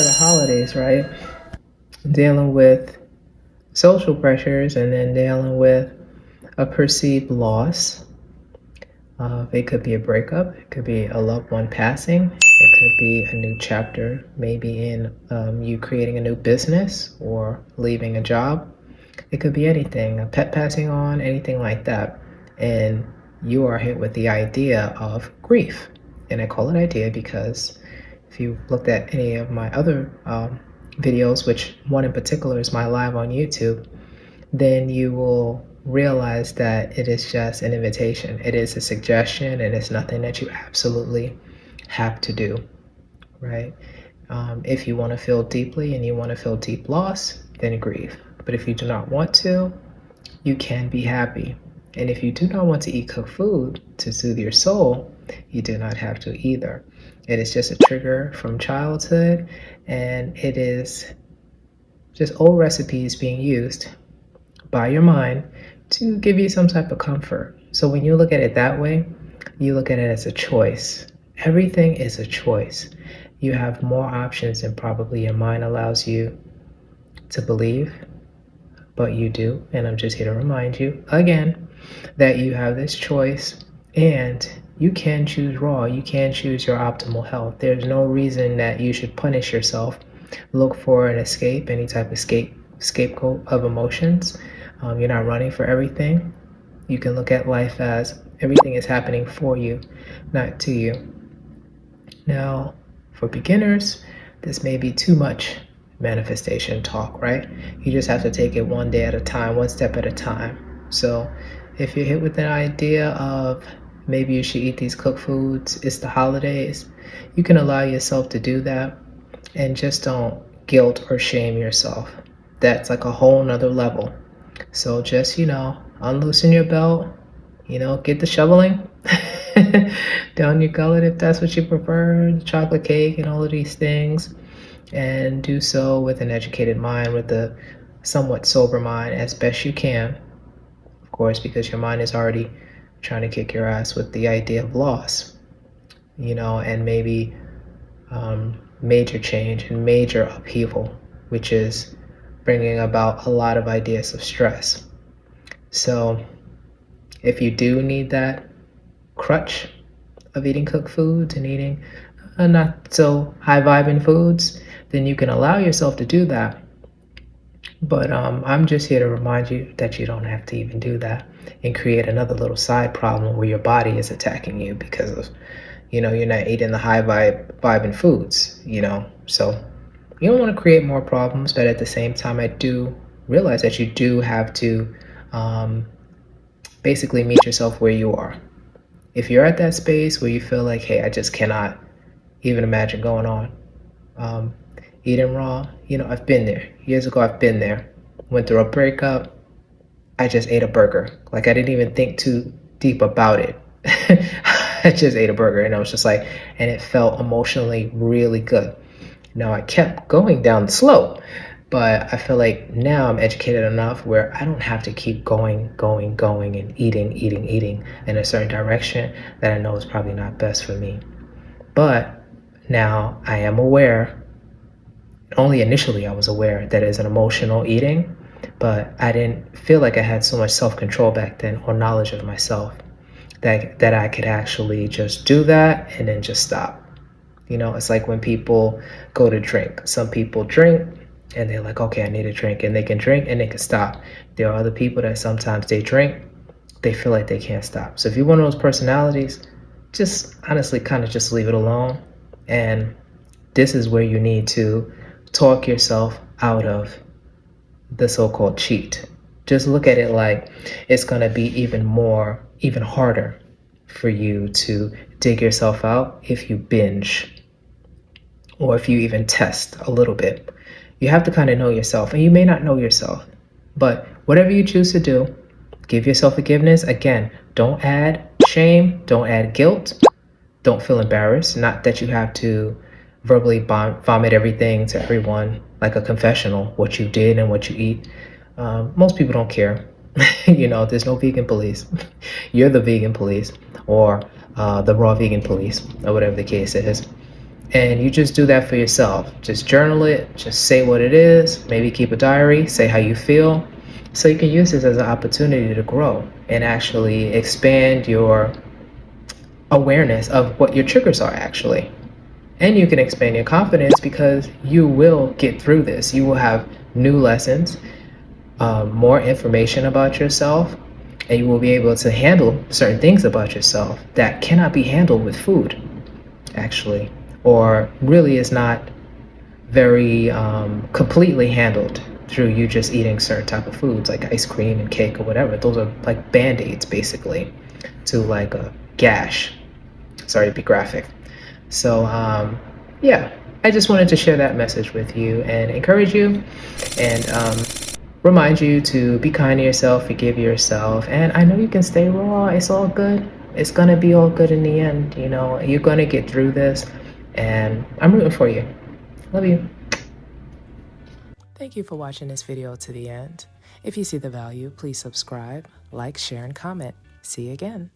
the holidays, right? Dealing with social pressures and then dealing with a perceived loss. It could be a breakup, it could be a loved one passing, it could be a new chapter, maybe in you creating a new business or leaving a job. It could be anything, a pet passing on, anything like that. And you are hit with the idea of grief. And I call it idea because if you looked at any of my other videos, which one in particular is my live on YouTube, then you will realize that it is just an invitation. It is a suggestion, and it's nothing that you absolutely have to do, right? If you want to feel deeply and you want to feel deep loss, then grieve. But if you do not want to, you can be happy. And if you do not want to eat cooked food to soothe your soul, you do not have to either. It is just a trigger from childhood, and it is just old recipes being used by your mind to give you some type of comfort. So when you look at it that way, you look at it as a choice. Everything is a choice. You have more options than probably your mind allows you to believe, but you do. And I'm just here to remind you again that you have this choice, and you can choose raw. You can choose your optimal health. There's no reason that you should punish yourself. Look for an escape, any type of scapegoat of emotions. You're not running for everything. You can look at life as everything is happening for you, not to you. Now, for beginners, this may be too much manifestation talk, right? You just have to take it one day at a time, one step at a time. So if you're hit with an idea of maybe you should eat these cooked foods, it's the holidays, you can allow yourself to do that, and just don't guilt or shame yourself. That's like a whole nother level. So just, unloosen your belt, get the shoveling down your gullet if that's what you prefer, the chocolate cake and all of these things, and do so with an educated mind, with a somewhat sober mind as best you can, of course, because your mind is already trying to kick your ass with the idea of loss, and maybe major change and major upheaval, which is bringing about a lot of ideas of stress. So if you do need that crutch of eating cooked foods and eating not so high vibing foods, then you can allow yourself to do that. But I'm just here to remind you that you don't have to even do that and create another little side problem where your body is attacking you because of, you're not eating the high vibing foods, So you don't want to create more problems, but at the same time, I do realize that you do have to basically meet yourself where you are. If you're at that space where you feel like, hey, I just cannot even imagine going on eating raw, I've been there. Years ago, I've been there. Went through a breakup. I just ate a burger. Like, I didn't even think too deep about it. I just ate a burger, and I was just like, and it felt emotionally really good. Now, I kept going down the slope, but I feel like now I'm educated enough where I don't have to keep going and eating in a certain direction that I know is probably not best for me. But now I am aware, only initially I was aware that it's an emotional eating, but I didn't feel like I had so much self-control back then or knowledge of myself that I could actually just do that and then just stop. It's like when people go to drink. Some people drink and they're like, okay, I need a drink, and they can drink and they can stop. There are other people that sometimes they drink, they feel like they can't stop. So if you're one of those personalities, just honestly kind of just leave it alone. And this is where you need to talk yourself out of the so-called cheat. Just look at it like it's going to be even harder for you to dig yourself out if you binge or if you even test a little bit. You have to kind of know yourself, and you may not know yourself, but whatever you choose to do, give yourself forgiveness. Again, don't add shame, don't add guilt, don't feel embarrassed. Not that you have to verbally vomit everything to everyone like a confessional, what you did and what you eat. Most people don't care. There's no vegan police. You're the vegan police, or the raw vegan police, or whatever the case is. And you just do that for yourself. Just journal it, just say what it is, maybe keep a diary, say how you feel. So you can use this as an opportunity to grow and actually expand your awareness of what your triggers are actually. And you can expand your confidence because you will get through this. You will have new lessons, more information about yourself, and you will be able to handle certain things about yourself that cannot be handled with food, actually, or really is not very completely handled through you just eating certain type of foods like ice cream and cake or whatever. Those are like band-aids basically to like a gash. Sorry to be graphic. So yeah, I just wanted to share that message with you and encourage you and remind you to be kind to yourself, forgive yourself. And I know you can stay raw. It's all good. It's going to be all good in the end. You know, you're going to get through this, and I'm rooting for you. Love you. Thank you for watching this video to the end. If you see the value, please subscribe, like, share, and comment. See you again.